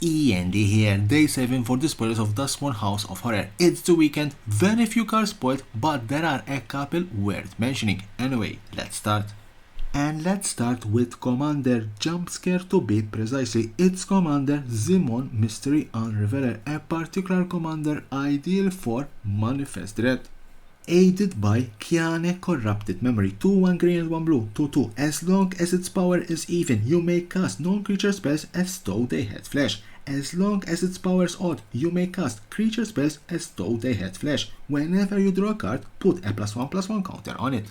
E.N.D here, day 7 for the spoilers of Duskmourn House of Horror. It's the weekend, very few cards spoiled, but there are a couple worth mentioning. Anyway, let's start. And let's start with Commander Jumpscare to be precisely. It's Commander Zimon Mystery Unrevealer, a particular commander ideal for Manifest Dread. Aided by Kiane Corrupted Memory, 2-1 green and 1 blue, 2-2. As long as its power is even, you may cast non-creature spells as though they had flesh. As long as its power is odd, you may cast creature spells as though they had flesh. Whenever you draw a card, put a +1/+1 counter on it.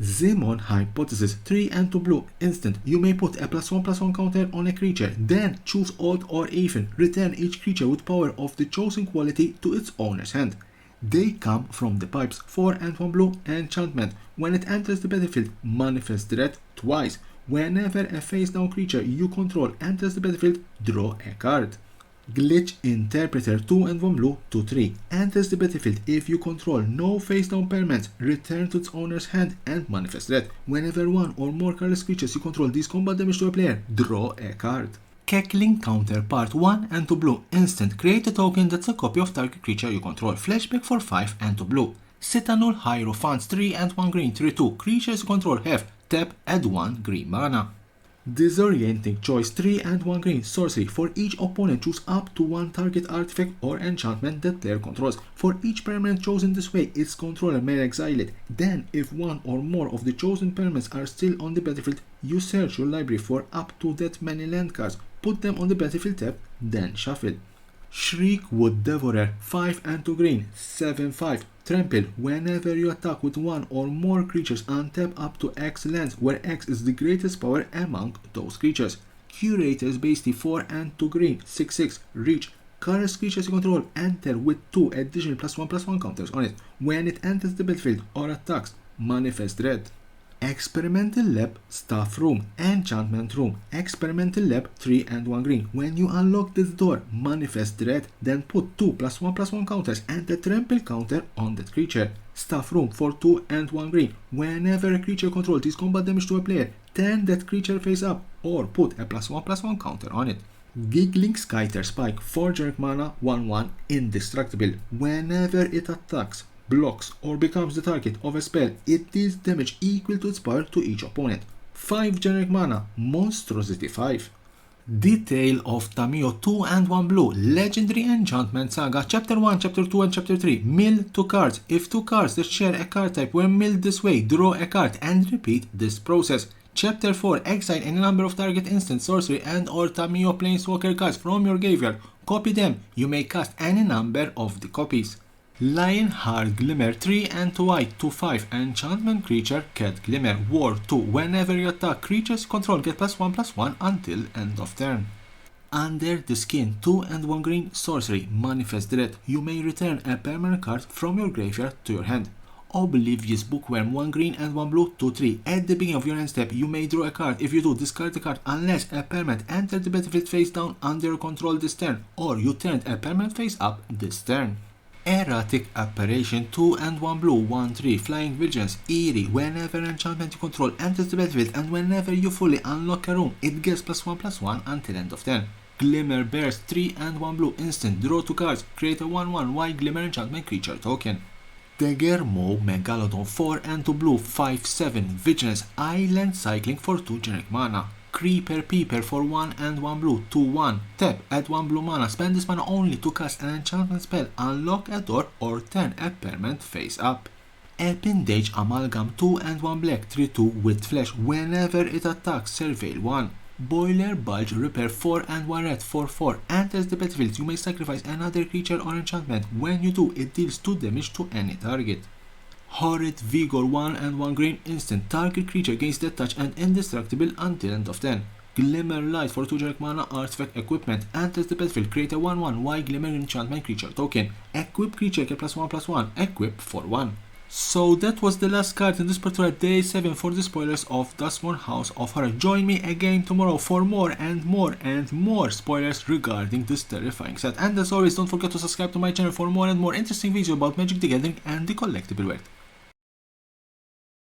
Zimon Hypothesis, 3 and 2 blue, instant. You may put a +1/+1 counter on a creature, then choose odd or even. Return each creature with power of the chosen quality to its owner's hand. They come from the pipes, 4 and 1 blue, enchantment. When it enters the battlefield, manifest dread twice. Whenever a face-down creature you control enters the battlefield, draw a card. Glitch Interpreter, 2 and 1 blue, 2-3. Enters the battlefield if you control no face-down permanents, return to its owner's hand and manifest dread. Whenever one or more colorless creatures you control deal combat damage to a player, draw a card. Cackling Counterpart, 1 and 2 blue, instant. Create a token that's a copy of target creature you control. Flashback for 5 and 2 blue. Citadel Hierophants, 3 and 1 green, 3-2. Creatures you control have tap, add 1 green mana. Disorienting Choice, 3 and 1 green, sorcery. For each opponent, choose up to 1 target artifact or enchantment that player controls. For each permanent chosen this way, its controller may exile it. Then, if one or more of the chosen permanents are still on the battlefield, you search your library for up to that many land cards. Put them on the battlefield tab, then shuffle. Shriekwood Devourer, 5 and 2 green, 7-5. Trample. Whenever you attack with one or more creatures, untap up to X lands, where X is the greatest power among those creatures. Curator's Beastie, 4 and 2 green, 6-6. Reach. Colorless creatures you control enter with 2 additional +1/+1 counters on it. When it enters the battlefield or attacks, manifest dread. Experimental Lab, Staff Room, Enchantment Room. Experimental Lab, 3 and 1 green. When you unlock this door, manifest dread, then put 2 +1/+1 counters and a trample counter on that creature. Staff Room for 2 and 1 green. Whenever a creature controls deals combat damage to a player, turn that creature face up or put a +1/+1 counter on it. Giggling Skyter Spike, 4 generic mana, 1/1, indestructible. Whenever it attacks, blocks, or becomes the target of a spell, it deals damage equal to its power to each opponent. 5 generic mana, monstrosity 5. Detail of Tamiyo, 2 and 1 blue, legendary enchantment saga, chapter 1, chapter 2 and chapter 3. Mill 2 cards. If 2 cards that share a card type were milled this way, draw a card and repeat this process. Chapter 4, exile any number of target instant, sorcery and or Tamiyo planeswalker cards from your graveyard. Copy them. You may cast any number of the copies. Lionheart Glimmer, 3 and 2 white, 2/5. Enchantment creature, Cat Glimmer, War 2. Whenever you attack, creatures you control get +1/+1 until end of turn. Under the Skin, 2 and 1 green, sorcery, manifest dread. You may return a permanent card from your graveyard to your hand. Oblivious Bookworm, 1 green and 1 blue, 2/3. At the beginning of your end step, you may draw a card. If you do, discard the card unless a permanent entered the battlefield face down under your control this turn, or you turned a permanent face up this turn. Erratic Apparition, 2 and 1 blue, 1/3. Flying Vigilance, Eerie. Whenever an enchantment you control enters the battlefield and whenever you fully unlock a room, it gets +1/+1 until end of turn. Glimmer Burst, 3 and 1 blue, instant. Draw 2 cards. Create a 1/1 white Glimmer enchantment creature token. Degermo Megalodon, 4 and 2 blue, 5/7. Vigilance, Island Cycling for 2 generic mana. Creeper Peeper for 1 and 1 blue, 2/1. Tap, add 1 blue mana. Spend this mana only to cast an enchantment spell, unlock a door, or turn a permanent face up. Appendage Amalgam, 2 and 1 black, 3/2 with flash. Whenever it attacks, surveil 1. Boiler Bulge Repair, 4 and 1 red, 4/4. Enters the battlefield, you may sacrifice another creature or enchantment. When you do, it deals 2 damage to any target. Horrid Vigor, 1 and 1 green, instant. Target creature gains death touch and indestructible until end of turn. Glimmer Light for 2 generic mana, artifact equipment. Enters the battlefield, create a 1/1 white Glimmer enchantment creature token. Equip creature get +1/+1, equip for 1. So that was the last card in this particular day 7 for the spoilers of Duskmourn House of Horror. Join me again tomorrow for more and more and more spoilers regarding this terrifying set. And as always, don't forget to subscribe to my channel for more and more interesting videos about Magic the Gathering and the collectible world.